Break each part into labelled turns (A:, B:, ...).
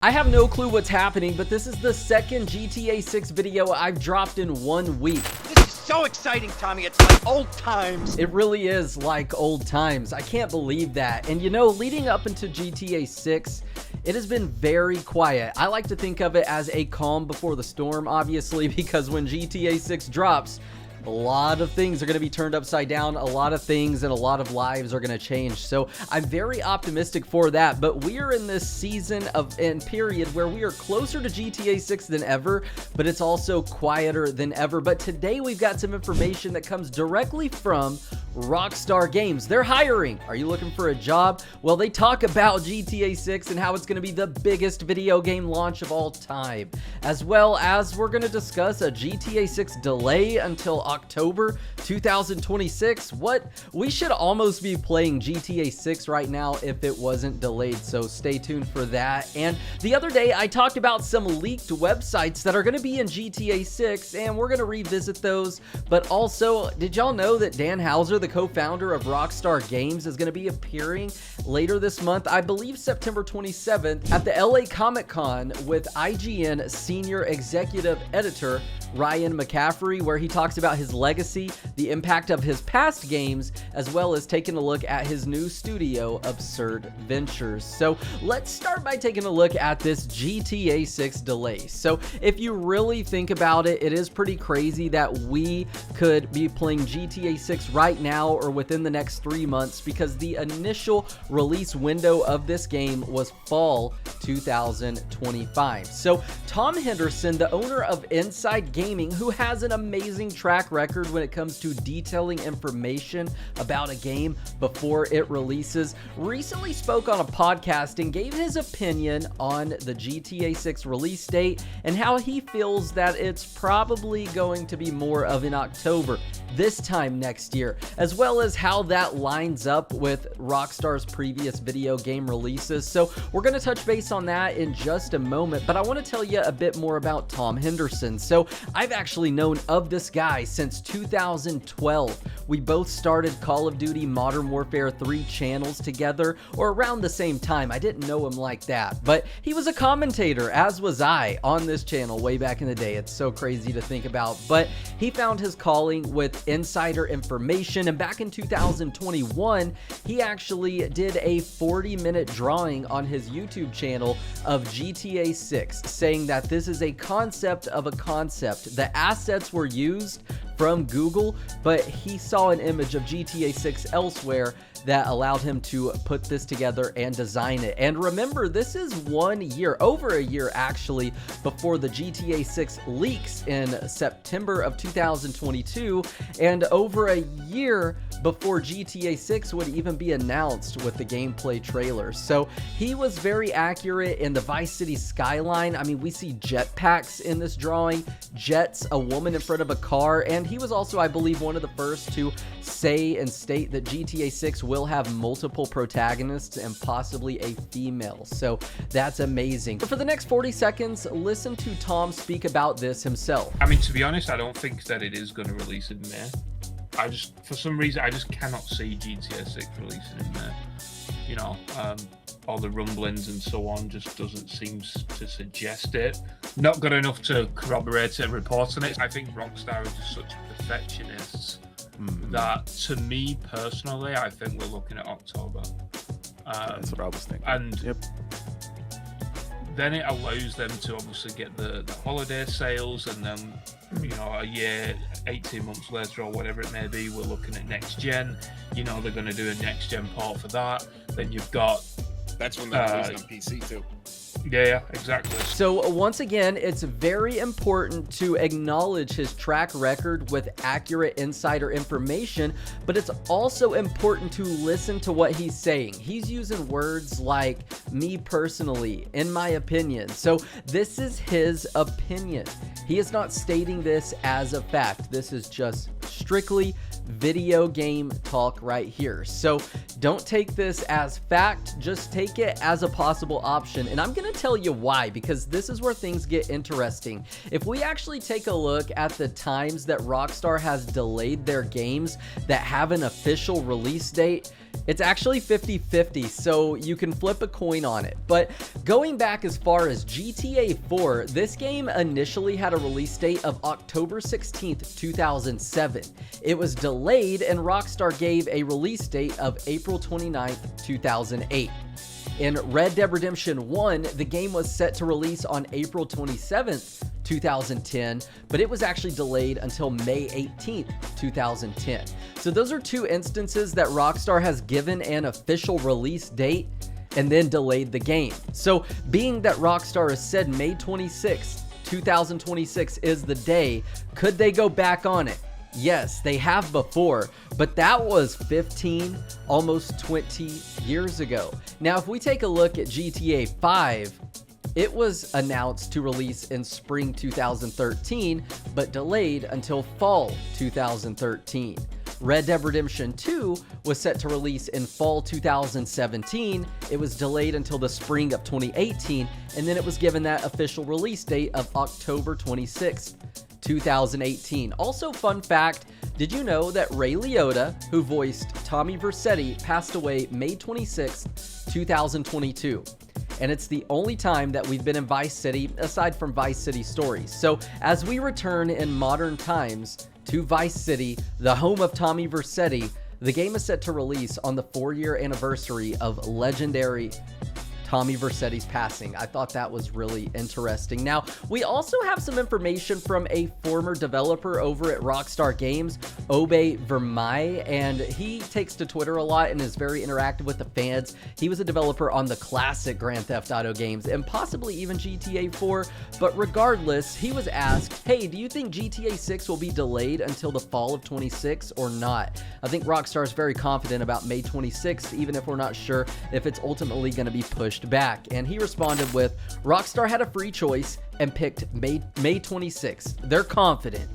A: I have no clue what's happening, but this is the second GTA 6 video I've dropped in 1 week.
B: This is so exciting, Tommy. It's like old times.
A: It really is like old times. I can't believe that. And you know, leading up into GTA 6, it has been very quiet. I like to think of it as a calm before the storm, obviously, because when GTA 6 drops, a lot of things are going to be turned upside down. A lot of things and a lot of lives are going to change. So I'm very optimistic for that. But we are in this season and period where we are closer to GTA 6 than ever, but it's also quieter than ever. But today we've got some information that comes directly from Rockstar Games. They're hiring. Are you looking for a job? Well, they talk about GTA 6 and how it's going to be the biggest video game launch of all time, as well as we're going to discuss a GTA 6 delay until October 2026. What? We should almost be playing GTA 6 right now if it wasn't delayed, so stay tuned for that. And the other day I talked about some leaked websites that are going to be in GTA 6, and we're going to revisit those. But also, did y'all know that Dan Houser, the co-founder of Rockstar Games, is going to be appearing later this month, I believe September 27th, at the LA Comic-Con with IGN senior executive editor Ryan McCaffrey, where he talks about his legacy, the impact of his past games, as well as taking a look at his new studio, Absurd Ventures. So let's start by taking a look at this GTA 6 delay. So if you really think about it, it is pretty crazy that we could be playing GTA 6 right now or within the next 3 months, because the initial release window of this game was fall 2025. So Tom Henderson, the owner of Inside Gaming, who has an amazing track record when it comes to detailing information about a game before it releases, recently spoke on a podcast and gave his opinion on the GTA 6 release date and how he feels that it's probably going to be more of in October this time next year, as well as how that lines up with Rockstar's previous video game releases. So we're going to touch base on that in just a moment, but I want to tell you a bit more about Tom Henderson. So I've actually known of this guy since 2012. We both started Call of Duty Modern Warfare 3 channels together, or around the same time. I didn't know him like that, but he was a commentator, as was I, on this channel way back in the day. It's so crazy to think about, but he found his calling with insider information, and back in 2021, he actually did a 40-minute drawing on his YouTube channel of GTA 6, saying that this is a concept of a concept. The assets were used from Google, but he saw an image of GTA 6 elsewhere that allowed him to put this together and design it. And remember, this is 1 year, over a year actually, before the GTA 6 leaks in September of 2022, and over a year before GTA 6 would even be announced with the gameplay trailer. So he was very accurate in the Vice City skyline. I mean, we see jetpacks in this drawing, jets, a woman in front of a car, and he was also, I believe, one of the first to say and state that GTA 6 will have multiple protagonists and possibly a female. So that's amazing. But for the next 40 seconds, listen to Tom speak about this himself.
C: I mean, to be honest, I don't think that it is going to release in May. For some reason, I just cannot see GTA 6 releasing in May. You know, all the rumblings and so on just doesn't seem to suggest it. Not good enough to corroborate it and report on it. I think Rockstar are just such perfectionists that, to me personally, I think we're looking at October.
D: That's what I was thinking.
C: And then it allows them to obviously get the holiday sales, and then, you know, a year, 18 months later or whatever it may be, we're looking at next gen. You know, they're going to do a next gen port for that. Then you've got...
D: That's when they're releasing on PC too.
C: Yeah, exactly.
A: So once again, it's very important to acknowledge his track record with accurate insider information, but it's also important to listen to what he's saying. He's using words like "me personally," "in my opinion." So this is his opinion. He is not stating this as a fact. This is just strictly video game talk right here. So don't take this as fact, just take it as a possible option. And I'm going to tell you why, because this is where things get interesting. If we actually take a look at the times that Rockstar has delayed their games that have an official release date, It's actually 50-50, so you can flip a coin on it. But going back as far as GTA 4, this game initially had a release date of October 16th, 2007. It was delayed, and Rockstar gave a release date of April 29th, 2008. In Red Dead Redemption 1, the game was set to release on April 27th, 2010, but it was actually delayed until May 18th, 2010. So those are two instances that Rockstar has given an official release date and then delayed the game. So being that Rockstar has said May 26th, 2026 is the day, could they go back on it? Yes, they have before, but that was 15, almost 20 years ago. Now, if we take a look at GTA 5, it was announced to release in spring 2013, but delayed until fall 2013. Red Dead Redemption 2 was set to release in fall 2017. It was delayed until the spring of 2018, and then it was given that official release date of October 26th. 2018. Also, fun fact, did you know that Ray Liotta, who voiced Tommy Vercetti, passed away May 26th, 2022? And it's the only time that we've been in Vice City, aside from Vice City Stories. So as we return in modern times to Vice City, the home of Tommy Vercetti, the game is set to release on the 4-year anniversary of legendary Tommy Vercetti's passing. I thought that was really interesting. Now, we also have some information from a former developer over at Rockstar Games, Obe Vermeij, and he takes to Twitter a lot and is very interactive with the fans. He was a developer on the classic Grand Theft Auto games and possibly even GTA 4, but regardless, he was asked, hey, do you think GTA 6 will be delayed until the fall of 26 or not? I think Rockstar is very confident about May 26th, even if we're not sure if it's ultimately going to be pushed back. And he responded with, Rockstar had a free choice and picked May 26th. They're confident.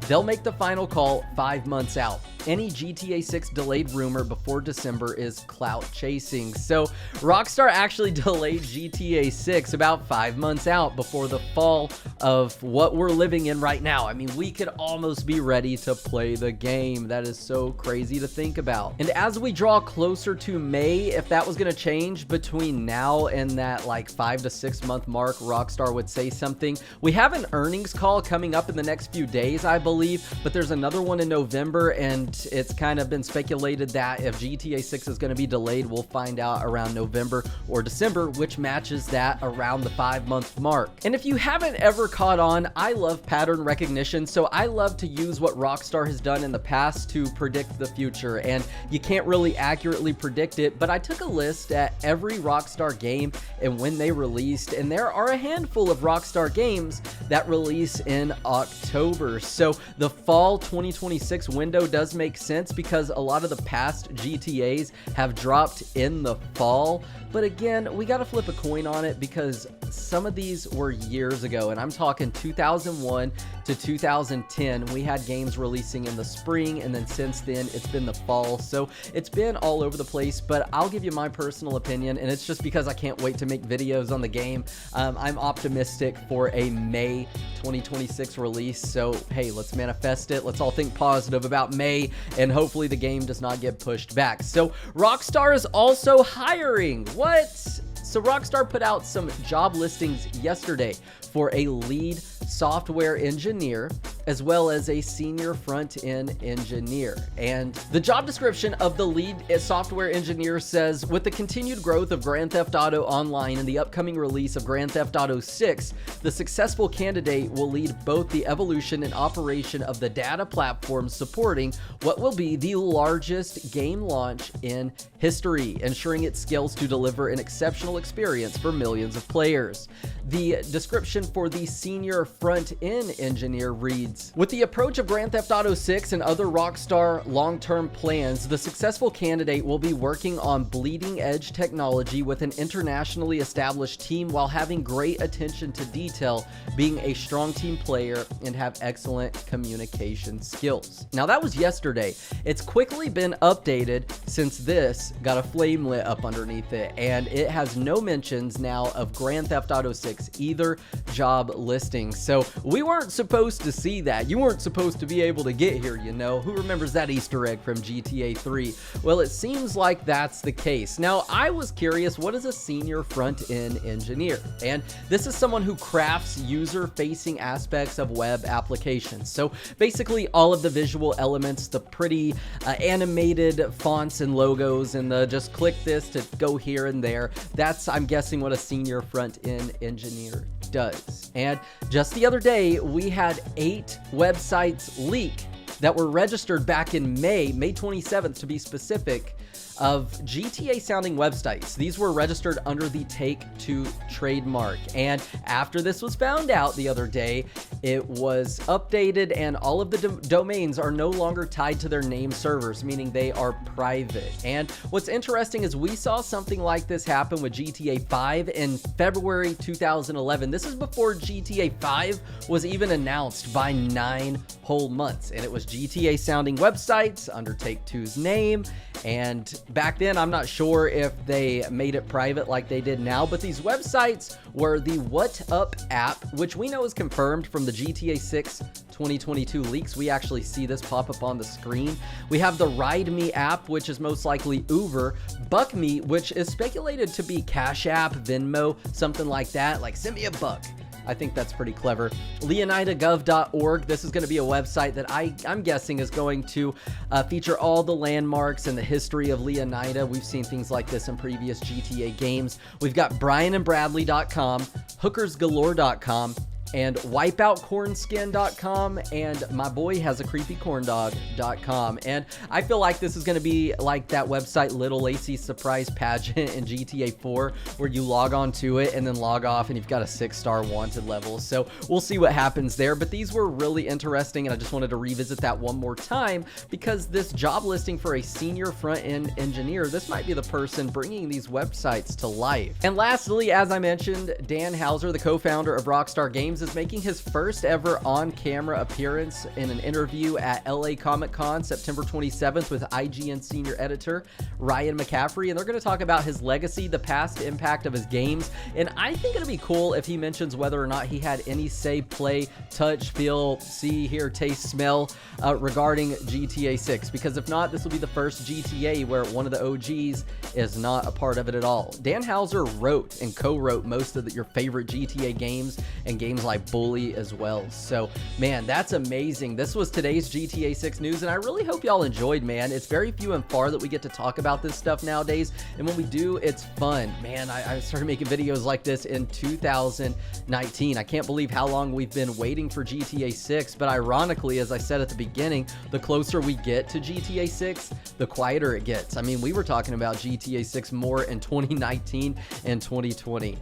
A: They'll make the final call 5 months out. Any GTA 6 delayed rumor before December is clout chasing. So Rockstar actually delayed GTA 6 about 5 months out before the fall of what we're living in right now. I mean, we could almost be ready to play the game. That is so crazy to think about. And as we draw closer to May, if that was going to change between now and that like 5 to 6 month mark, Rockstar would say something. We have an earnings call coming up in the next few days, I believe, but there's another one in November, and it's kind of been speculated that if GTA 6 is going to be delayed, we'll find out around November or December, which matches that around the 5-month mark. And if you haven't ever caught on, I love pattern recognition, so I love to use what Rockstar has done in the past to predict the future, and you can't really accurately predict it, but I took a list at every Rockstar game and when they released, and there are a handful of Rockstar games that release in October. So the fall 2026 window does make sense because a lot of the past GTAs have dropped in the fall. But again, we got to flip a coin on it because some of these were years ago, and I'm talking 2001 to 2010. We had games releasing in the spring, and then since then it's been the fall. So it's been all over the place, but I'll give you my personal opinion, and it's just because I can't wait to make videos on the game. I'm optimistic for a May 2026 release. So hey, let's manifest it. Let's all think positive about May, and hopefully the game does not get pushed back. So Rockstar is also hiring. What? So Rockstar put out some job listings yesterday for a lead software engineer as well as a senior front-end engineer. And the job description of the lead software engineer says, with the continued growth of Grand Theft Auto Online and the upcoming release of Grand Theft Auto 6, the successful candidate will lead both the evolution and operation of the data platform supporting what will be the largest game launch in history, ensuring it scales to deliver an exceptional experience for millions of players. The description for the senior front-end engineer reads, with the approach of Grand Theft Auto 6 and other Rockstar long-term plans, the successful candidate will be working on bleeding-edge technology with an internationally established team while having great attention to detail, being a strong team player, and have excellent communication skills. Now that was yesterday. It's quickly been updated since this got a flame lit up underneath it, and it has no mentions now of Grand Theft Auto 6 either job listing. So we weren't supposed to see that. You weren't supposed to be able to get here, you know. Who remembers that Easter egg from GTA 3? Well, it seems like that's the case. Now, I was curious, what is a senior front-end engineer? And this is someone who crafts user-facing aspects of web applications. So basically all of the visual elements, the pretty animated fonts and logos, and the just click this to go here and there. That's, I'm guessing, what a senior front-end engineer does. And just the other day, we had 8 websites leak that were registered back in May 27th to be specific, of GTA sounding websites. These were registered under the Take-Two trademark. And after this was found out the other day, it was updated and all of the domains are no longer tied to their name servers, meaning they are private. And what's interesting is we saw something like this happen with GTA 5 in February 2011. This is before GTA 5 was even announced by 9 whole months. And it was GTA sounding websites under Take-Two's name. And back then, I'm not sure if they made it private like they did now, but these websites were the What Up app, which we know is confirmed from the GTA 6 2022 leaks. We actually see this pop up on the screen. We have the Ride Me app, which is most likely Uber, Buck Me, which is speculated to be Cash App, Venmo, something like that, like send me a buck. I think that's pretty clever. LeonidaGov.org. This is going to be a website that I'm guessing is going to feature all the landmarks and the history of Leonida. We've seen things like this in previous GTA games. We've got BrianandBradley.com, HookersGalore.com, and wipeoutcornskin.com, and my boy has a creepycorndog.com. And I feel like this is going to be like that website Little Lacey's Surprise Pageant in GTA 4, where you log on to it and then log off and you've got a 6-star wanted level. So we'll see what happens there, but these were really interesting, and I just wanted to revisit that one more time because this job listing for a senior front-end engineer, this might be the person bringing these websites to life. And lastly, as I mentioned, Dan Houser, the co-founder of Rockstar Games, is making his first ever on-camera appearance in an interview at LA Comic-Con September 27th with IGN senior editor Ryan McCaffrey, and they're going to talk about his legacy, the past impact of his games, and I think it'll be cool if he mentions whether or not he had any say, play, touch, feel, see, hear, taste, smell regarding GTA 6, because if not, this will be the first GTA where one of the OGs is not a part of it at all. Dan Houser wrote and co-wrote most of your favorite GTA games and games like Bully as well. So man, that's amazing. This was today's GTA 6 news, and I really hope y'all enjoyed, man. It's very few and far that we get to talk about this stuff nowadays, and when we do, it's fun. Man, I started making videos like this in 2019. I can't believe how long we've been waiting for GTA 6, but ironically, as I said at the beginning, the closer we get to GTA 6, the quieter it gets. I mean, we were talking about GTA 6 more in 2019 and 2020.